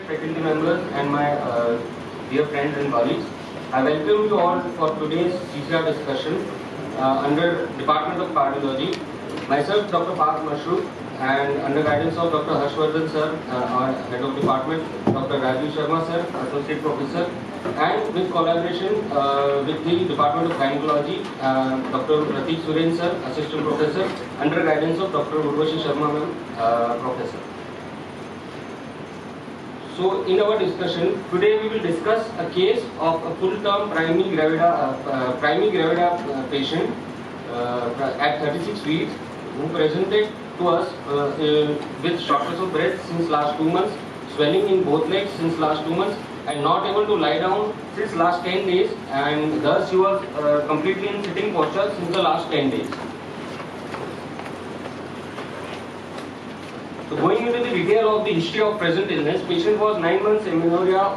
faculty members and my dear friends and colleagues. I welcome you all for today's CCR discussion under Department of Cardiology. Myself, Dr. Parth Mashroop, and under guidance of Dr. Harshvardhan sir, our head of department, Dr. Rajiv Sharma sir, associate professor, and with collaboration with the Department of Gynecology, Dr. Pratik Suren sir, assistant professor, under guidance of Dr. Urvashi Sharma ma'am, professor. So in our discussion today we will discuss a case of a full-term primary gravida patient at 36 weeks who presented to us with shortness of breath since last 2 months, swelling in both legs since last 2 months, and not able to lie down since last 10 days, and thus she was completely in sitting posture since the last 10 days. So going into the detail of the history of present illness, patient was 9 months amenorrhea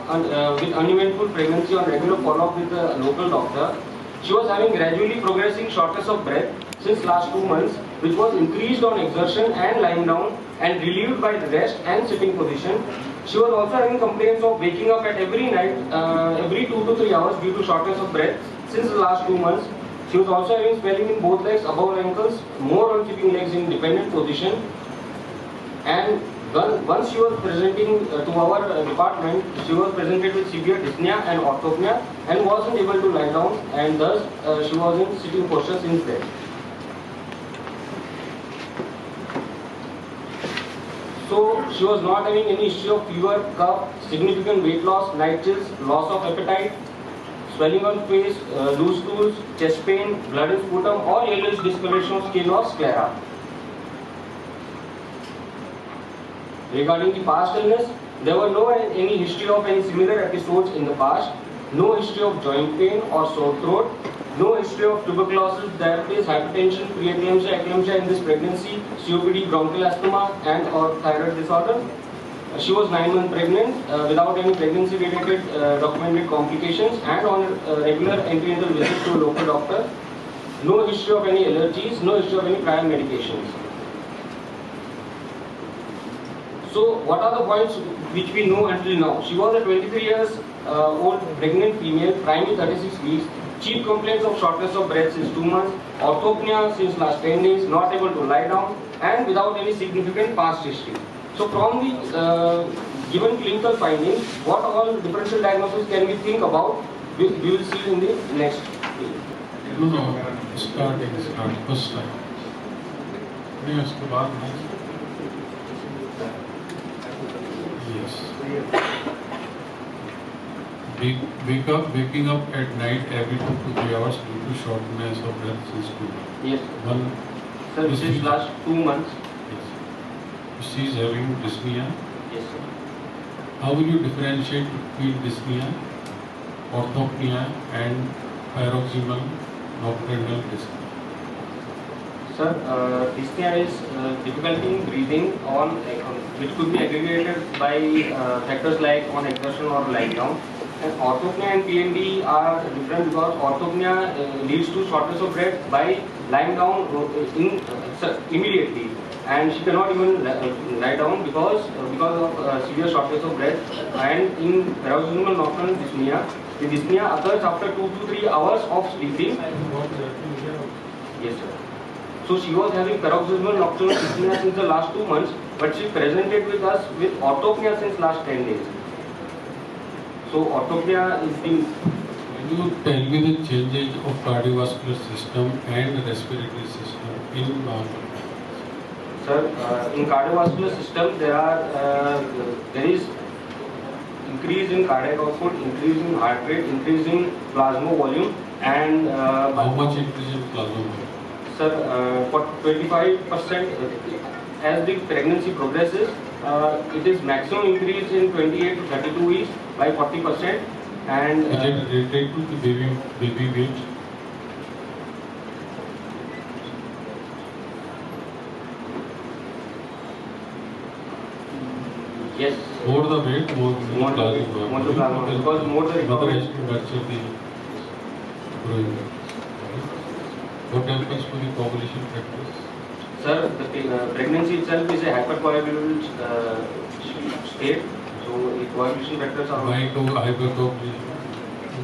with uneventful pregnancy on regular follow-up with the local doctor. She was having gradually progressing shortness of breath since last 2 months, which was increased on exertion and lying down and relieved by rest and sitting position. She was also having complaints of waking up at every night, every 2 to 3 hours due to shortness of breath since the last 2 months. She was also having swelling in both legs above ankles, more on keeping legs in dependent position. And once she was presenting to our department, she was presented with severe dyspnea and orthopnea and wasn't able to lie down, and thus she was in sitting posture since then. So she was not having any issue of fever, cough, significant weight loss, night chills, loss of appetite, swelling on face, loose stools, chest pain, blood in sputum, or yellowish discoloration of skin or sclera. Regarding the past illness, there were no any history of any similar episodes in the past, no history of joint pain or sore throat, no history of tuberculosis, diabetes, hypertension, preeclampsia, eclampsia in this pregnancy, COPD, bronchial asthma, and or thyroid disorder. She was 9 months pregnant without any pregnancy-related documented complications and on regular antenatal visits to a local doctor. No history of any allergies, no history of any prior medications. So what are the points which we know until now? She was a 23 years old pregnant female, primary 36 weeks, chief complaints of shortness of breath since 2 months, orthopnea since last 10 days, not able to lie down, and without any significant past history. So from the given clinical findings, what all differential diagnosis can we think about? We will see in the next page. Start first time. Yes. Waking up at night every 2 to 3 hours due to shortness of breath since 2 months. Yes. One. Sir, since last 2 months. Yes. She is having dyspnea. Yes, sir. How will you differentiate between dyspnea, orthopnea, and paroxysmal nocturnal dyspnea? Sir, dyspnea is difficulty in breathing on, which could be aggregated by factors like on exertion or lying down. And orthopnea and PND are different because orthopnea leads to shortness of breath by lying down immediately, and she cannot even lie down because of severe shortness of breath. And in paroxysmal nocturnal dyspnea, the dyspnea occurs after 2 to 3 hours of sleeping. Yes, sir. So she was having paroxysmal nocturnal dyspnea since the last 2 months, but she presented with us with orthopnea since last 10 days. So orthopnea is the... Can you tell me the changes of cardiovascular system and respiratory system in normal? Sir, in cardiovascular system there is increase in cardiac output, increase in heart rate, increase in plasma volume, and how much increase in plasma volume? Sir, for 25%, as the pregnancy progresses, it is maximum increase in 28 to 32 weeks by 40%. And is it related to the baby weight? Yes. More the weight, more the plasma. Because more the mother has to nurture the growing. What happens to the coagulation factors? Sir, the pregnancy itself is a hypercoagulable state, so it coagulation factors are Why to hypercoagulation?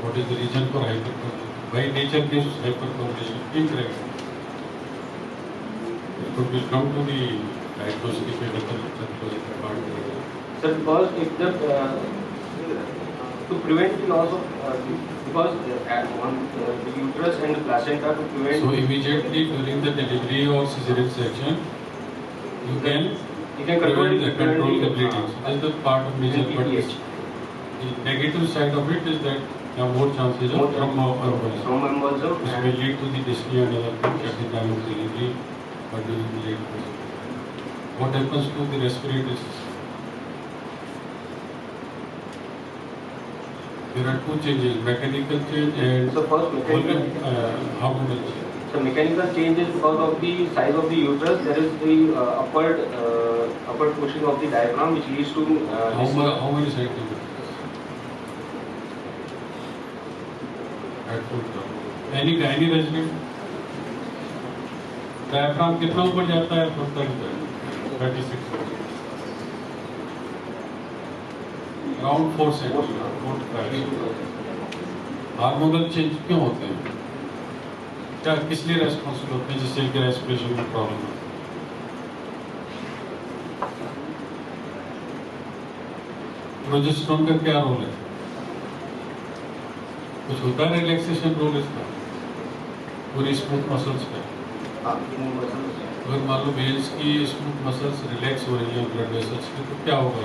What is the reason for hypercoagulation? Why nature gives hypercoagulation? Incorrect. Could we come to the diagnostic and pathological part? Sir, because if the to prevent the loss of because on the uterus and the placenta to prevent. So immediately during the delivery or cesarean section, you can control the bleeding. So that's the part of major. But the negative side of it is that there are more chances of thromboembolism, which may lead to the dyspnea and other things at the time of delivery or during the late procedure. What happens to the respiratory system? There are two changes: mechanical change and so first mechanical hormonal change. So mechanical change is because of the size of the uterus. There is the upward pushing of the diaphragm, which leads to how many centimeters? At full term. Any resident? Diaphragm कितना ऊपर जाता है? 36. Around 4 centimeters. 4 to 5 centimeters. Hormonal change क्यों होते हैं? क्या किस लिए रेस्पॉन्सिबल होते हैं जिससे कि रेस्पिरेशन में प्रॉब्लम है? प्रोजेस्टेरोन का क्या रोल है? कुछ होता है रिलैक्सेशन रोल इसका? पूरी स्मूथ मसल्स का। अगर मान लो वेन्स की स्मूथ मसल्स रिलैक्स हो रही है ब्लड वेसल्स की, तो क्या होगा?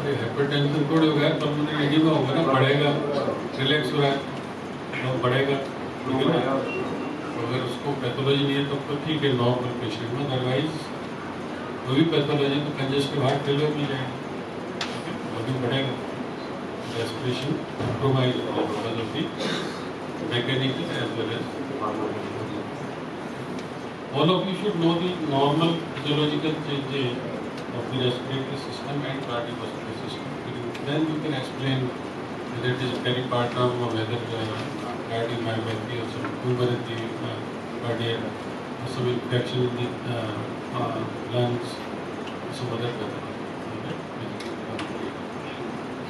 अरे हाइपरटेंशन थोड़ी होगा, पल्मोनरी एडिमा होगा ना, बढ़ेगा, रिलैक्स हो रहा है और बढ़ेगा, ठीक है ना? अगर उसको पैथोलॉजी नहीं है तब तो ठीक है नॉर्मल पेशेंट में, अदरवाइज कोई भी पैथोलॉजी तो कंजेस्टिव हार्ट फेलियर मिल जाएगा, अभी बढ़ेगा, respiration compromise because of the mechanical as well as all of you should know the normal physiological changes of the respiratory system and cardiovascular system. Then you can explain whether it is peripartum or whether cardiomyopathy or some tumor in the cardiac or some infection in the lungs, some other pathology.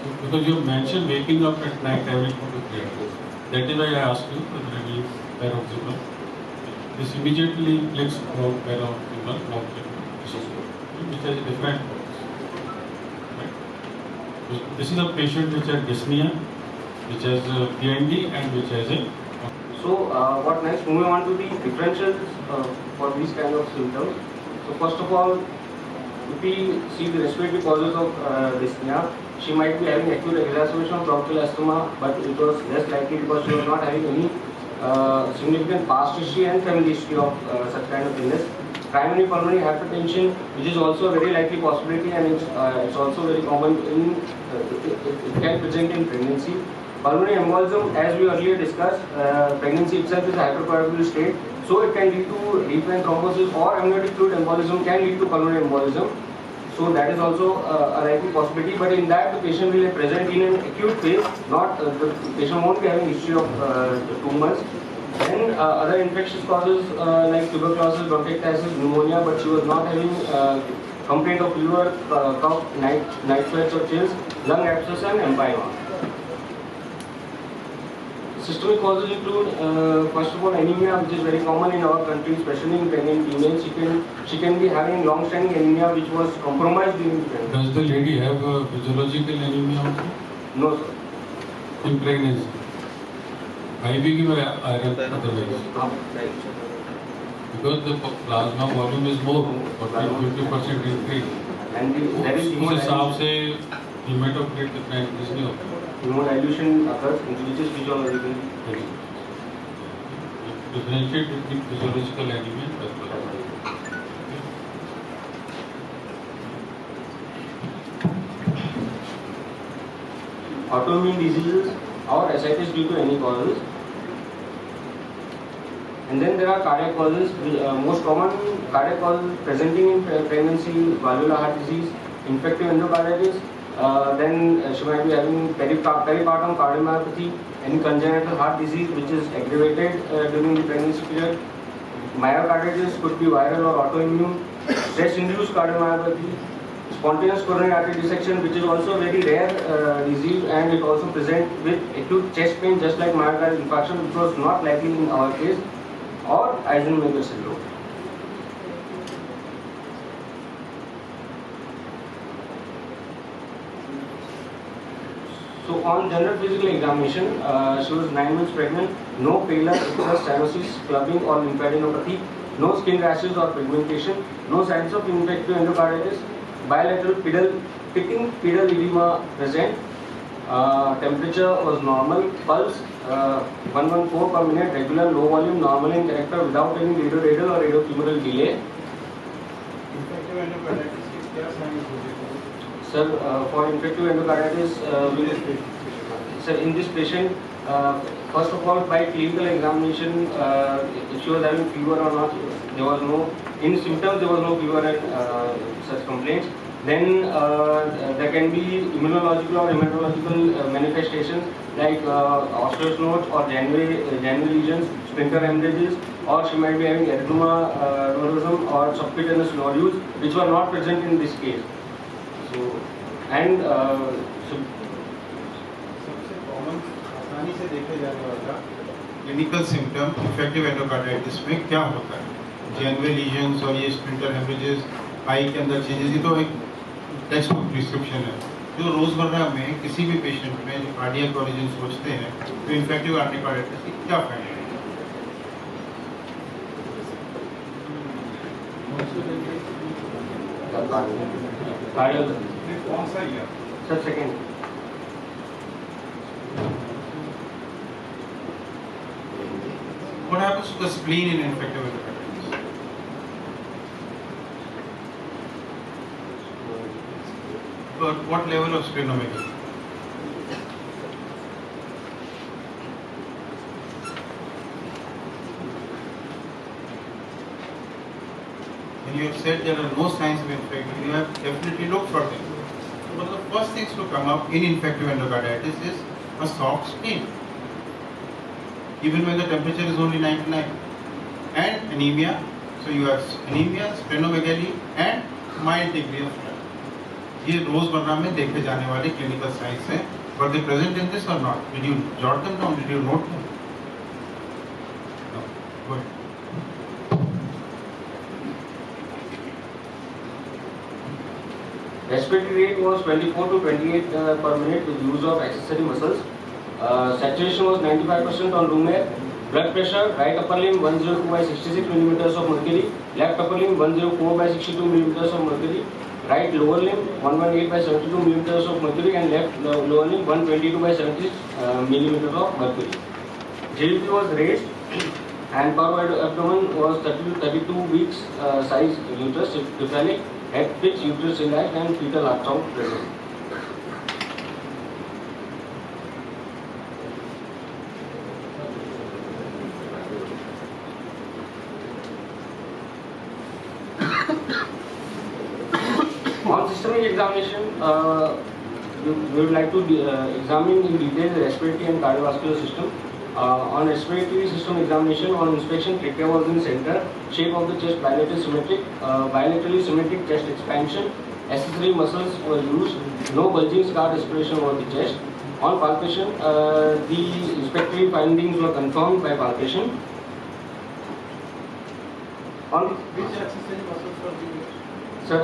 So because you mentioned waking up at night every 2 to 3 hours, that is why I asked you whether any paroxysmal. This immediately inflicts paroxysmal bronchitis, which has a different cause. Right? So this is a patient which has dyspnea, which has PND, and which has a. So what next? Moving on to the differentials for these kind of symptoms. So first of all, if we see the respiratory causes of dyspnea, she might be having acute exacerbation of bronchial asthma, but it was less likely because she was not having any significant past history and family history of such kind of illness. Primary pulmonary hypertension, which is also a very likely possibility, and it's also very common in it can present in pregnancy. Pulmonary embolism, as we earlier discussed, pregnancy itself is a hypercoagulable state, so it can lead to deep vein thrombosis, or amniotic fluid embolism can lead to pulmonary embolism. So that is also a likely possibility, but in that the patient will be present in an acute phase, not the patient won't be having history of 2 months. Then other infectious causes like tuberculosis, bronchiectasis, pneumonia, but she was not having complaint of fever, cough, night sweats or chills, lung abscess and empyema. Systemic causes include first of all anemia, which is very common in our country, especially in pregnant females. She can be having long-standing anemia which was compromised during pregnancy. Does the lady have a physiological anemia also? No, sir. In pregnancy? IV give iron otherwise? Right. Because the plasma volume is more, 40-50% increase. And there is उस हिसाब से hematocrit कितना increase नहीं होता? Hemodilution occurs, which is physiological. Differentiate between physiological anemia and pathological. Autoimmune diseases or ascites due to any causes. And then there are cardiac causes. Most common cardiac causes presenting in pregnancy: valvular heart disease, infective endocarditis. Then she might be having peripartum cardiomyopathy, any congenital heart disease which is aggravated during the pregnancy period. Myocarditis could be viral or autoimmune. stress-induced cardiomyopathy, spontaneous coronary artery dissection, which is also very rare disease, and it also present with acute chest pain, just like myocardial infarction, which was not likely in our case, or Eisenmenger syndrome. So on general physical examination, she was 9 months pregnant, no pallor, cyanosis, clubbing or lymphadenopathy, no skin rashes or pigmentation, no signs of infective endocarditis, bilateral pitting pedal edema present, temperature was normal, pulse 114 per minute, regular, low volume, normal in character, without any radioradial or radiofemoral delay. Infective endocarditis की क्या signs होते हैं? Sir, for infective endocarditis, sir, in this patient, first of all, by clinical examination, if she was having fever or not, there was no, in symptoms there was no fever and such complaints. Then there can be immunological or hematological manifestations like osseous nodes or January lesions, sphincter hemorrhages, or she might be having erythema neurosum or subcutaneous nodules, which were not present in this case. So, and सबसे common आसानी से देखे जाने वाला clinical symptom effective endocarditis में क्या होता है? जेनरल लीजन्स और ये स्प्लिंटर हेमरेजेस, आई के अंदर चेंजेस, ये तो एक टेक्स्ट बुक प्रिस्क्रिप्शन है। जो रोजमर्रा में किसी भी पेशेंट में जो कार्डियक ओरिजिन सोचते हैं तो इन्फेक्टिव एंडोकार्डाइटिस की क्या फाइंडिंग है? cardial, कौन सा year? sir, second. What happens to the spleen in infective endocarditis? But what level of splenomegaly? When you have said there are no signs of infection, you have definitely looked for them. One of the first things to come up in infective endocarditis is a soft spleen, even when the temperature is only 99, and anemia. So you have anemia, splenomegaly, and mild degree of flare. ये रोजमर्रा में देखे जाने वाले clinical science हैं, but they present in this or not? Did you jot them down? Did you note them? No. Go ahead. Respiratory rate was 24 to 28 per minute with use of accessory muscles. Saturation was 95% on room air. Blood pressure, right upper limb 102 by 66 millimeters of mercury, left upper limb 104 by 62 millimeters of mercury, right lower limb 118 by 72 millimeters of mercury, and left lower limb 122 by 76 millimeters of mercury. GDP was raised and per abdomen was 30 to 32 weeks size uterus cephalic, head fixed, uterus relaxed, and fetal ultrasound present. On systemic examination, we would like to examine in detail the respiratory and cardiovascular system. On respiratory system examination, on inspection, trachea was in center, shape of the chest bilateral symmetric, bilaterally symmetric chest expansion, accessory muscles were used, no bulging scar respiration over the chest. On palpation, the inspectory findings were confirmed by palpation. On Which accessory muscles were used? sir,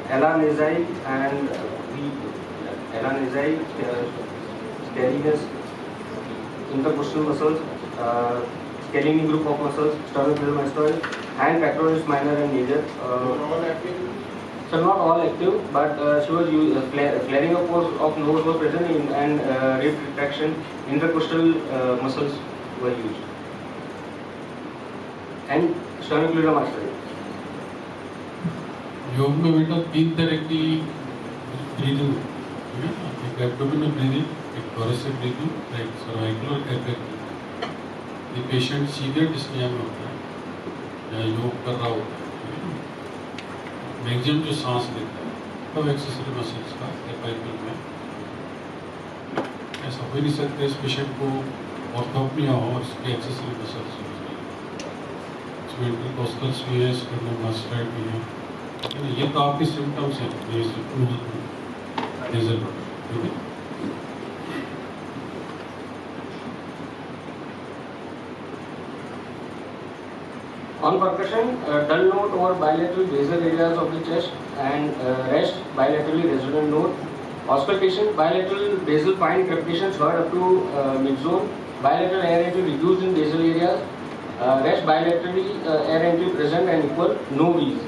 LR nasal and LR nasal, scalenius, intercostal muscles, scalene group of muscles, sternocleidomastoid, and pectoralis minor and major. All active? So not all active, but she was flaring up of nose was present and rib retraction, intercostal muscles were used, and sternocleidomastoid. योग में बेटा 3 तरह की breathing है, एक abdominal breathing, एक thoracic breathing, एक cervical और एक ये पेशेंट सीधे डिस्निया में होता है या योग कर रहा होता है, मैक्सिमम जो सांस लेता है तब एक्सेसरी मसल्स का सर्वाइकल में ऐसा हो नहीं सकता इस पेशेंट को ऑर्थोपनिया हो और इसके एक्सेसरी मसल्स वेंट्रिकोस्टल स्फीयर्स में मस्टर्ड भी है, ये तो आपके सिम्टम्स हैं नेजल बर्ड, ठीक है। On percussion, dull note over bilateral basal areas of the chest and rest bilaterally resonant note. Auscultation, bilateral basal fine crepitations heard up to mid-zone. Bilateral air entry reduced in basal areas. Rest bilaterally air entry present and equal. No wheeze.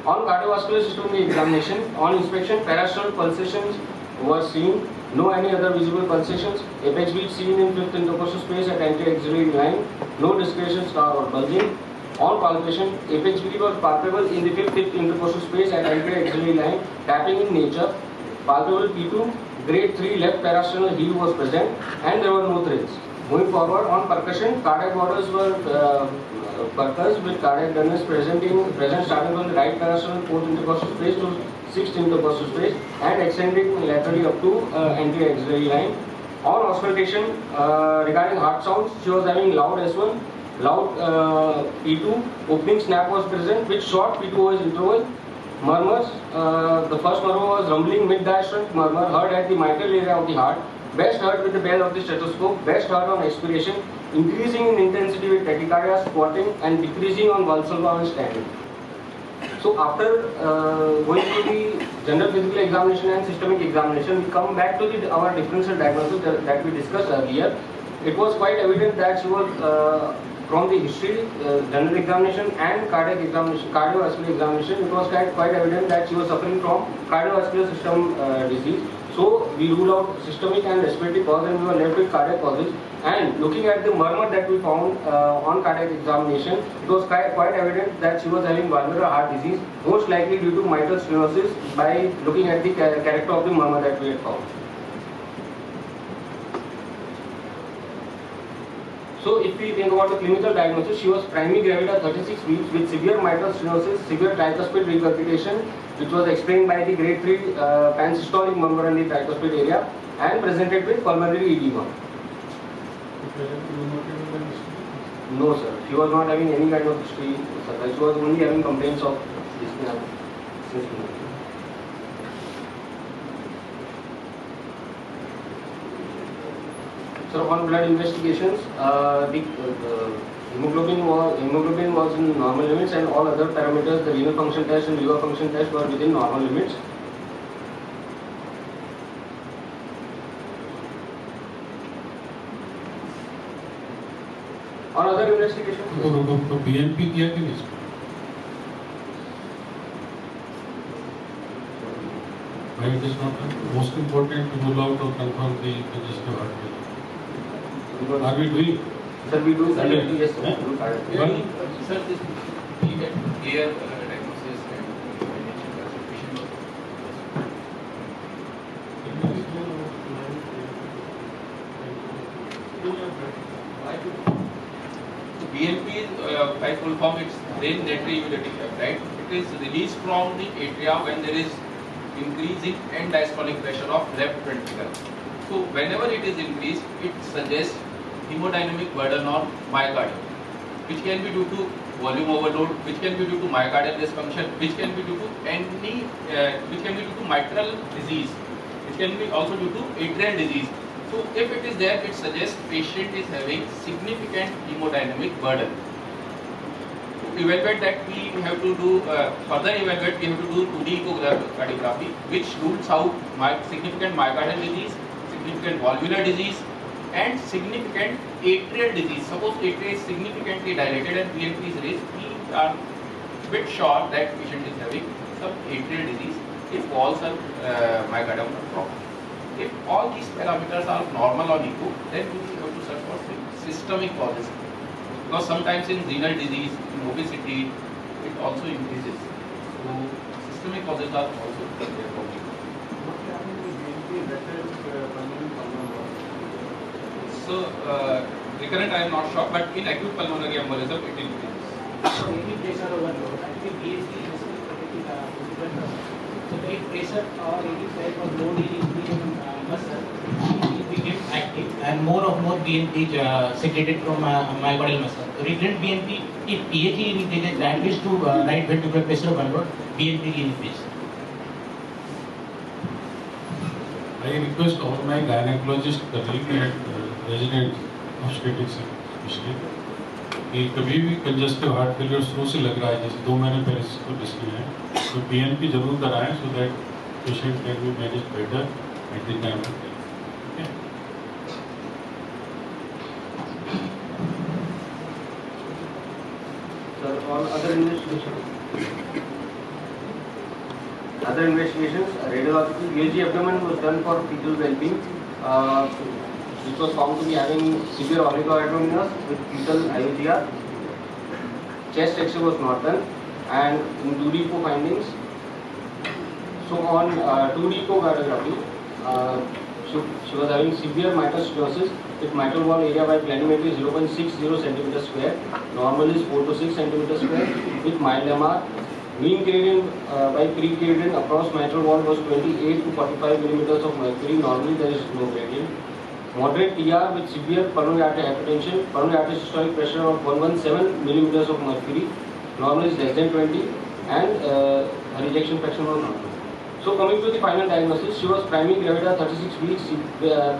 On cardiovascular system examination, on inspection, parasternal pulsations were seen. No any other visible pulsations. Apex beat seen in fifth intercostal space at anti-axillary line. No discretion scar or bulging. On palpation, apex beat was palpable in the fifth intercostal space at anti-axillary line. Tapping in nature. Palpable P2. Grade 3 left parasternal heave was present and there were no threads. Moving forward, on percussion, cardiac borders were percussed with cardiac dullness present starting from the right parasternal fourth intercostal space to sixth intercostal space and extending laterally up to anti-axillary line. On auscultation, regarding heart sounds, she was having loud S1, loud P2, opening snap was present with short P2OS interval. Murmurs, the first murmur was rumbling mid-diastolic murmur heard at the mitral area of the heart, best heard with the bell of the stethoscope, best heard on expiration, increasing in intensity with tachycardia, squatting and decreasing on Valsalva and standing. So after going to the general physical examination and systemic examination, we come back to our differential diagnosis that we discussed earlier. It was quite evident that she was from the history, general examination and cardiac examination, cardiovascular examination, it was quite evident that she was suffering from cardiovascular system disease. So we ruled out systemic and respiratory cause and we were left with cardiac causes. And looking at the murmur that we found on cardiac examination, it was quite evident that she was having valvular heart disease, most likely due to mitral stenosis by looking at the character of the murmur that we had found. So if we think about the clinical diagnosis, she was primary gravida 36 weeks with severe mitral stenosis, severe tricuspid regurgitation, which was explained by the grade 3 pansystolic murmur in the tricuspid area and presented with pulmonary edema. No sir, she was not having any kind of history, sir. She was only having complaints of dyspnea. So on blood investigations, the hemoglobin was in normal limits and all other parameters, the renal function test and liver function test were within normal limits. On other investigations? तो BNP किया कि नहीं? Why it is not most important to rule out or confirm the congestive heart failure? Are we doing? Sir, we do. Sir, Yes, sir. One, Sir, this clear diagnosis and patient BNP by full form it's brain natriuretic peptide. It is released from the atria when there is increasing end diastolic pressure of left ventricle. So whenever it is increased, it suggests hemodynamic burden on myocardium, which can be due to volume overload, which can be due to myocardial dysfunction, which can be due to which can be due to mitral disease, which can be also due to atrial disease. So if it is there, it suggests patient is having significant hemodynamic burden. To evaluate that, we have to do further evaluate. We have to do 2D echocardiography, which rules out significant myocardial disease, significant valvular disease, and significant atrial disease. Suppose atria is significantly dilated and BNP is raised, we are bit sure that patient is having some atrial disease if walls are myocardium are proper. If all these parameters are normal on echo, then we have to search for systemic causes. Because sometimes in renal disease, in obesity, it also increases. So systemic causes are also there for echo. So, recurrent I am not sure, but in acute pulmonary embolism it increases. So, any pressure overload, actually BSD is so if pressure or any type of load is increased in muscle, we get and more BNP secreted from myocardial muscle. Recurrent BNP, if PAG they get damage to right ventricular pressure convert, BNP increase. I request all my gynecologist colleague and resident obstetrics especially कि कभी भी congestive heart failure शुरू से लग रहा है जैसे 2 महीने पहले इसको डिस्कस है तो बीएनपी जरूर कराएं so that patient can be manage better at the time of death. Sir, on other investigations, radiological USG abdomen was done for fetal well-being, which was found to be having severe oligohydramnios with fetal IOGR. Chest X-ray was not done, and in 2D echo findings. So on 2D echo cardiography, she was having severe mitral stenosis with mitral wall area by planimetry 0.60 centimeter square. Normal is 4 to 6 centimeter square with mild MR. Mean gradient by pre-gradient across mitral wall was 28 to 45 millimeters of mercury. Normally there is no gradient. Moderate TR with severe pulmonary artery hypertension. Pulmonary artery systolic pressure of 117 millimeters of mercury. Normal is less than 20, and her ejection fraction was normal. So coming to the final diagnosis, she was primary gravida 36 weeks,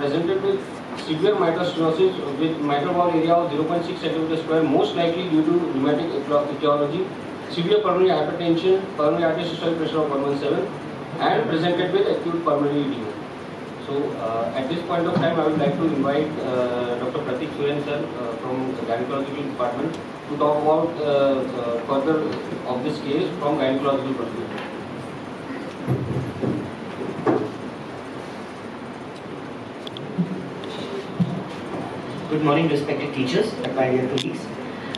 presented with severe mitral stenosis with mitral wall area of 0.6 centimeter square, most likely due to rheumatic etiology, severe pulmonary hypertension, pulmonary artery systolic pressure of 117, and presented with acute pulmonary edema. So at this point of time, I would like to invite Dr. Pratik Suren sir from the gynecological department to talk about further of this case from gynecological perspective. Good morning, respected teachers and my dear colleagues.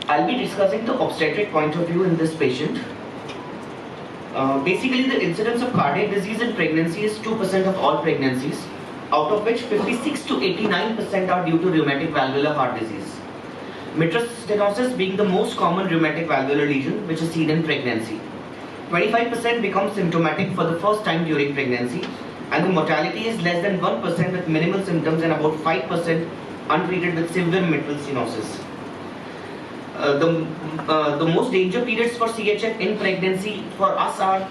I'll be discussing the obstetric point of view in this patient. Basically, the incidence of cardiac disease in pregnancy is 2% of all pregnancies, out of which 56 to 89% are due to rheumatic valvular heart disease. Mitral stenosis being the most common rheumatic valvular lesion which is seen in pregnancy. 25% becomes symptomatic for the first time during pregnancy, and the mortality is less than 1% with minimal symptoms and about 5% untreated with severe mitral stenosis. The most danger periods for CHF in pregnancy for us are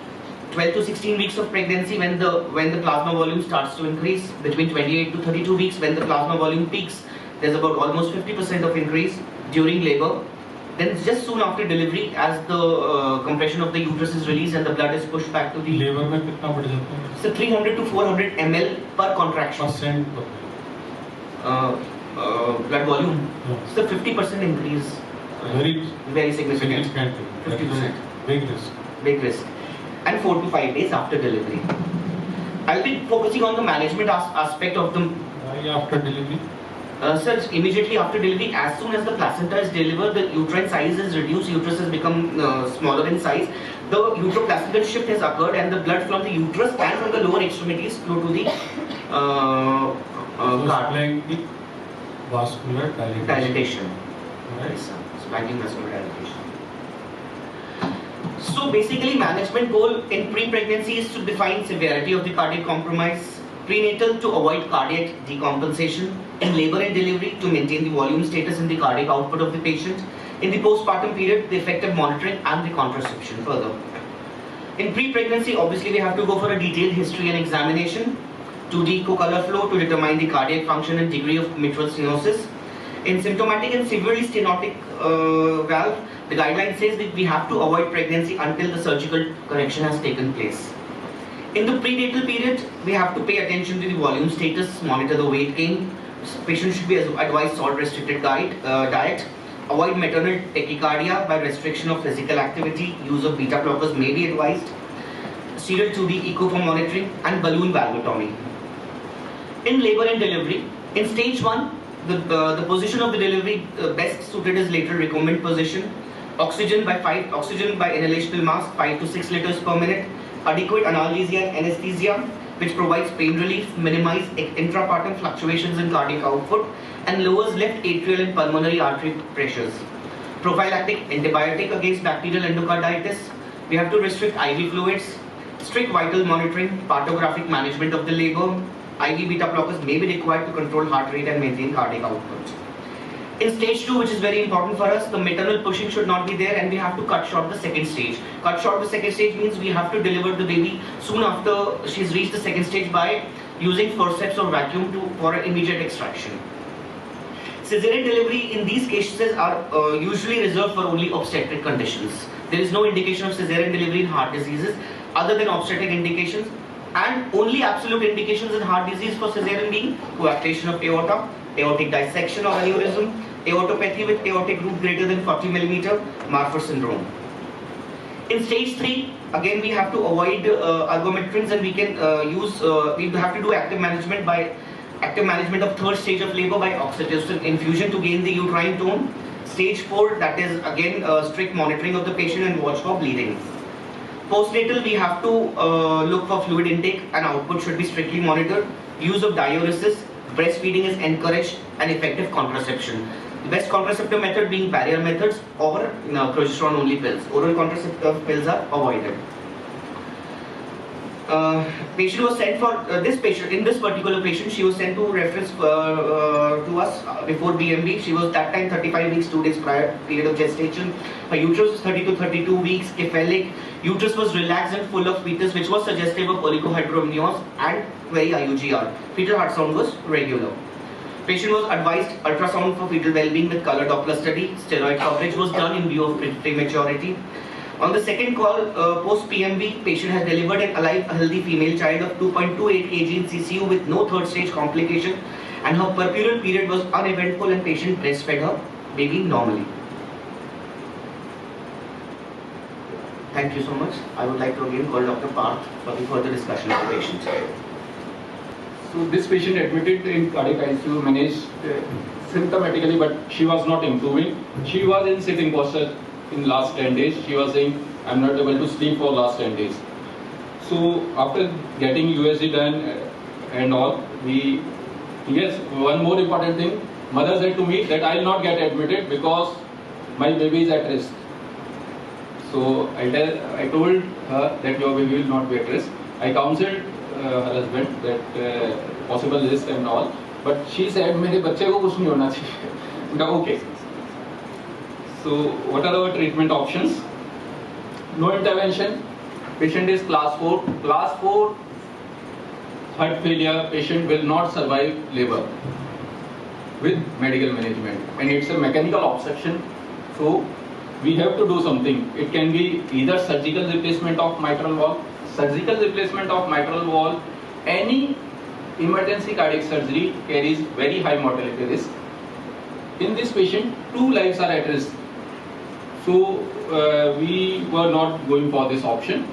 12 to 16 weeks of pregnancy when the plasma volume starts to increase, between 28 to 32 weeks when the plasma volume peaks, there's about almost 50% of increase during labor. Then just soon after delivery, as the compression of the uterus is released and the blood is pushed back to the labour में कितना बढ़ जाता है? so 300 to 400 ml per contraction. Percent Blood volume. Yeah. So 50% increase. Very significant. 50%. Big risk. Big risk. And 4 to 5 days after delivery. I'll be focusing on the management aspect of the. Why after delivery? Sir, immediately after delivery, as soon as the placenta is delivered, the uterine size is reduced, uterus has become smaller in size. The uteroplacental shift has occurred, and the blood from the uterus and from the lower extremities flow to the Supplying vascular dilatation. Right. Supplying vascular dilatation. So basically, management goal in pre-pregnancy is to define severity of the cardiac compromise, prenatal to avoid cardiac decompensation, in labor and delivery to maintain the volume status in the cardiac output of the patient, in the postpartum period, the effective monitoring and the contraception further. In pre-pregnancy, obviously we have to go for a detailed history and examination, 2D echo-color flow to determine the cardiac function and degree of mitral stenosis. In symptomatic and severely stenotic valve, the guideline says that we have to avoid pregnancy until the surgical correction has taken place. In the prenatal period, we have to pay attention to the volume status, monitor the weight gain. Patient should be advised salt-restricted diet. Avoid maternal tachycardia by restriction of physical activity. Use of beta blockers may be advised. Serial 2D echo for monitoring and balloon valvotomy. In labor and delivery, in stage 1, the position of the delivery best suited is lateral recumbent position. Oxygen by inhalational mask 5 to 6 liters per minute. Adequate analgesia and anesthesia, which provides pain relief, minimize intrapartum fluctuations in cardiac output, and lowers left atrial and pulmonary artery pressures. Prophylactic antibiotic against bacterial endocarditis. We have to restrict IV fluids, strict vital monitoring, partographic management of the labor, IV beta blockers may be required to control heart rate and maintain cardiac output. In stage 2, which is very important for us, the maternal pushing should not be there and we have to cut short the second stage. Cut short the second stage means we have to deliver the baby soon after she's reached the second stage by using forceps or vacuum for immediate extraction. Cesarean delivery in these cases are usually reserved for only obstetric conditions. There is no indication of cesarean delivery in heart diseases other than obstetric indications, and only absolute indications in heart disease for cesarean being coarctation of aorta, aortic dissection or aneurysm, aortopathy with aortic root greater than 40 mm, Marfan syndrome. In stage 3, again we have to avoid ergometrins and we can we have to do active management of third stage of labor by oxytocin infusion to gain the uterine tone. Stage 4, that is again strict monitoring of the patient and watch for bleeding. Postnatal, we have to look for fluid intake and output should be strictly monitored. Use of diuresis, breastfeeding is encouraged, and effective contraception. The best contraceptive method being barrier methods or progesterone only pills. Oral contraceptive pills are avoided. Patient was sent for this patient. In this particular patient, she was sent to reference to us before BMB. She was that time 35 weeks, 2 days prior period of gestation. Her uterus was 30 to 32 weeks, cephalic. Uterus was relaxed and full of fetus, which was suggestive of oligohydramnios and very IUGR. Fetal heart sound was regular. Patient was advised ultrasound for fetal well-being with color Doppler study. Steroid coverage was done in view of prematurity. On the second call, post-PMB, patient has delivered an alive, healthy female child of 2.28 kg in CCU with no third stage complication, and her puerperal period was uneventful and patient breastfed her baby normally. Thank you so much. I would like to again call Dr. Parth for the further discussion of the patient. So this patient admitted in cardiac ICU, managed symptomatically, but she was not improving. She was in sitting posture in last 10 days. She was saying, I'm not able to sleep for last 10 days. So after getting USG done and all, yes, one more important thing, mother said to me that I will not get admitted because my baby is at risk. So I told her that your baby will not be at risk. I counseled her husband that possible risk and all, but she said, मेरे बच्चे को कुछ नहीं होना चाहिए. Okay. So what are our treatment options? No intervention. Patient is class 4. Class 4 heart failure. Patient will not survive labor with medical management, and it's a mechanical obstruction. So we have to do something. It can be either surgical replacement of mitral valve, any emergency cardiac surgery carries very high mortality risk. In this patient, 2 lives are at risk. So we were not going for this option.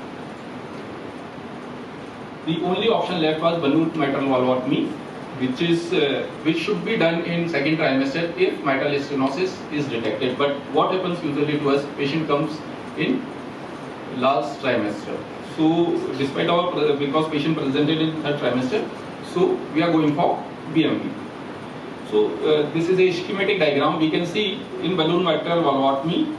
The only option left was balloon mitral valvotomy, which should be done in second trimester if mitral stenosis is detected. But what happens usually to us, patient comes in last trimester. So despite because patient presented in third trimester, so we are going for BMP. So this is a schematic diagram. We can see in balloon mitral valvotomy.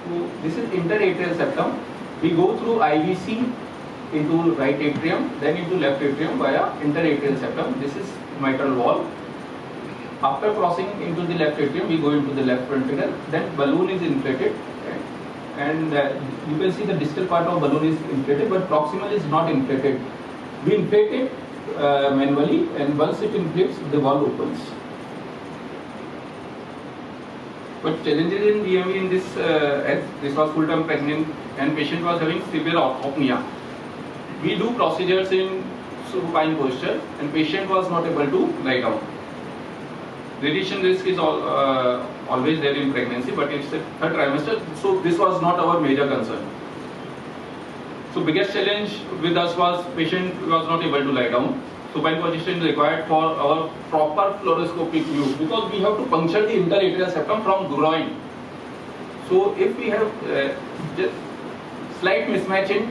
So this is interatrial septum. We go through IVC into right atrium, then into left atrium via interatrial septum. This is mitral valve. After crossing into the left atrium, we go into the left ventricle. Then balloon is inflated, and you can see the distal part of balloon is inflated, but proximal is not inflated. We inflate it manually, and once it inflates, the valve opens. But challenges in BME in this, as this was full-term pregnant and patient was having severe orthopnea. We do procedures in supine posture, and patient was not able to lie down. Radiation risk is always there in pregnancy, but it's the third trimester, so this was not our major concern. So biggest challenge with us was patient was not able to lie down. Supine position is required for our proper fluoroscopic view because we have to puncture the interatrial septum from groin. So if we have just slight mismatch in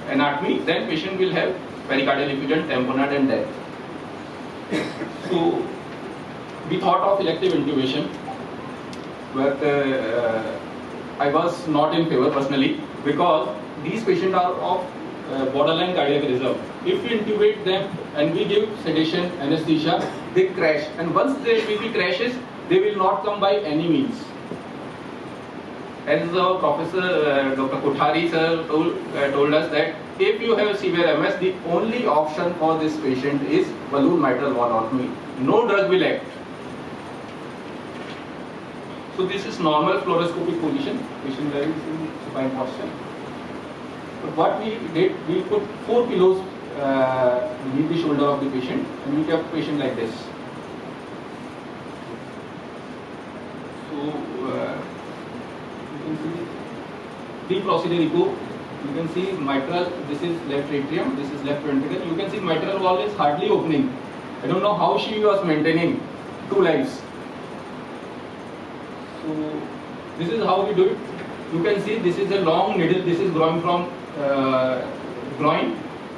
anatomy, then patient will have pericardial effusion, tamponade and death. So we thought of elective intubation, but I was not in favor personally because these patients are of borderline cardiac reserve. If we intubate them and we give sedation, anesthesia, they crash. And once their BP crashes, they will not come by any means. As Professor Dr. Kothari sir told us that if you have severe MS, the only option for this patient is balloon mitral valvolectomy. No drug will act. So this is normal fluoroscopic position. Patient lies in supine posture. But what we did, we put 4 pillows beneath the shoulder of the patient, and we kept patient like this. So you can see pre-procedure echo. You can see mitral. This is left atrium. This is left ventricle. You can see mitral valve is hardly opening. I don't know how she was maintaining 2 lives. So this is how we do it. You can see this is a long needle. This is growing from groin,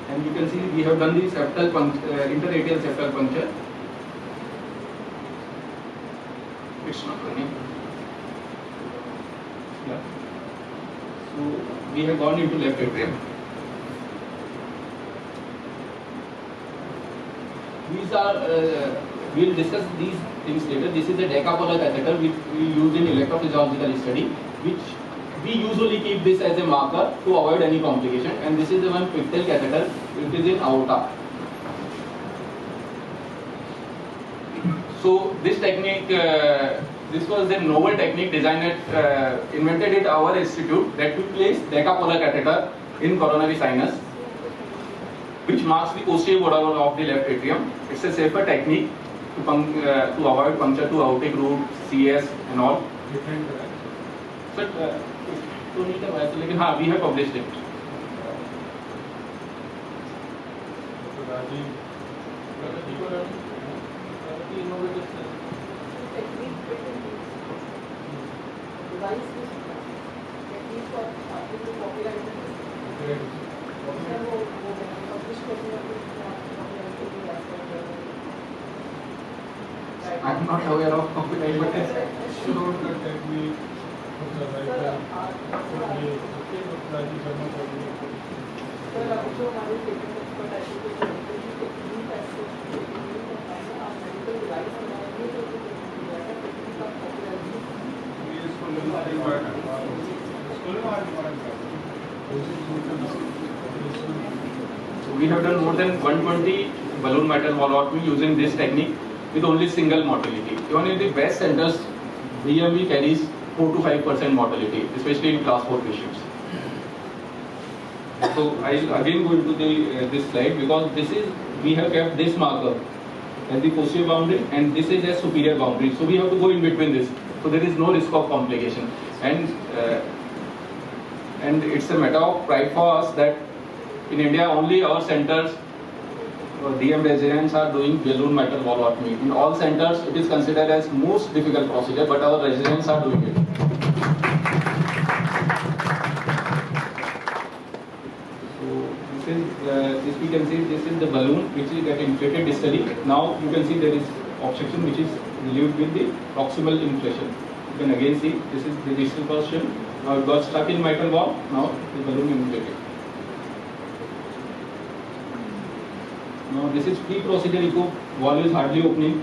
and you can see we have done the septal interatrial septal puncture. It's not running. Yeah. So we have gone into left atrium. These are we will discuss these things later. This is a decapolar catheter which we use in electrophysiological study, which we usually keep this as a marker to avoid any complication. And this is the one pictal catheter, which is in aorta. So this technique, this was a novel technique designed, invented at our institute, that we place decapolar catheter in coronary sinus, which marks the posterior border of the left atrium. It's a safer technique to avoid puncture to aortic root, CS and all. But don't need a biopsy. We have published it. I'm not aware of copyright, but showed the technique of the writer. So we have done more than 120 balloon mitral valvolectomy using this technique with only single mortality. Even in the best centers, BMV carries 4 to 5% mortality, especially in class 4 patients. So I'll again go into this slide, because this is, we have kept this marker as the posterior boundary and this is a superior boundary. So we have to go in between this. So there is no risk of complication. And it's a matter of pride for us that in India only our centers, DM residents are doing balloon mitral valvolectomy. In all centers it is considered as most difficult procedure, but our residents are doing it. So this we can see, this is the balloon which is get inflated distally. Now you can see there is obstruction which is relieved with the proximal inflation. You can again see this is the distal portion. Now it got stuck in mitral valve. Now the balloon inflated. Now this is pre-procedure echo. Valve is hardly opening.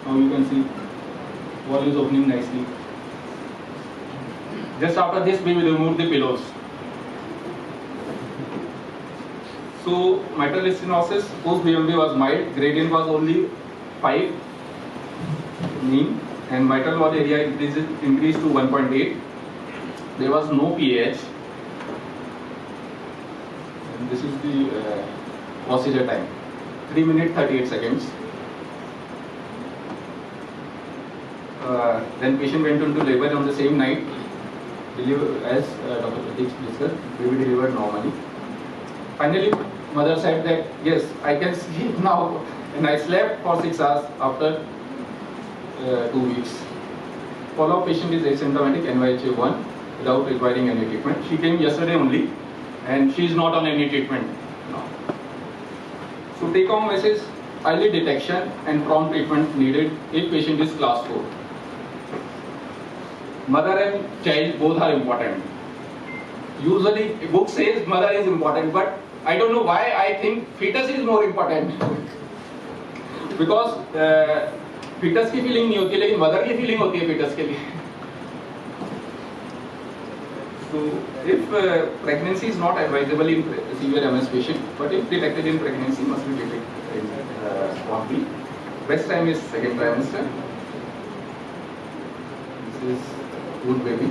Now you can see valve is opening nicely. Just after this we will remove the pillows. So mitral stenosis post BMV was mild. Gradient was only 5 mean, and mitral valve area increased to 1.8. There was no PAH. And this is the procedure time, 3 minutes 38 seconds. Then patient went into labor on the same night. As Dr. Pratik discussed, baby delivered normally. Finally, mother said that yes, I can sleep now, and I slept for 6 hours after 2 weeks. Follow-up patient is asymptomatic NYHA1 without requiring any treatment. She came yesterday only, and she is not on any treatment now. So take home message: early detection and prompt treatment needed if patient is class 4. Mother and child both are important. Usually book says mother is important, but I don't know why I think fetus is more important. Because fetus की feeling नहीं होती, लेकिन mother की feeling होती है fetus के लिए. So if pregnancy is not advisable in severe MS patient, but if detected in pregnancy, must be detected promptly. Best time is second trimester. This is good baby.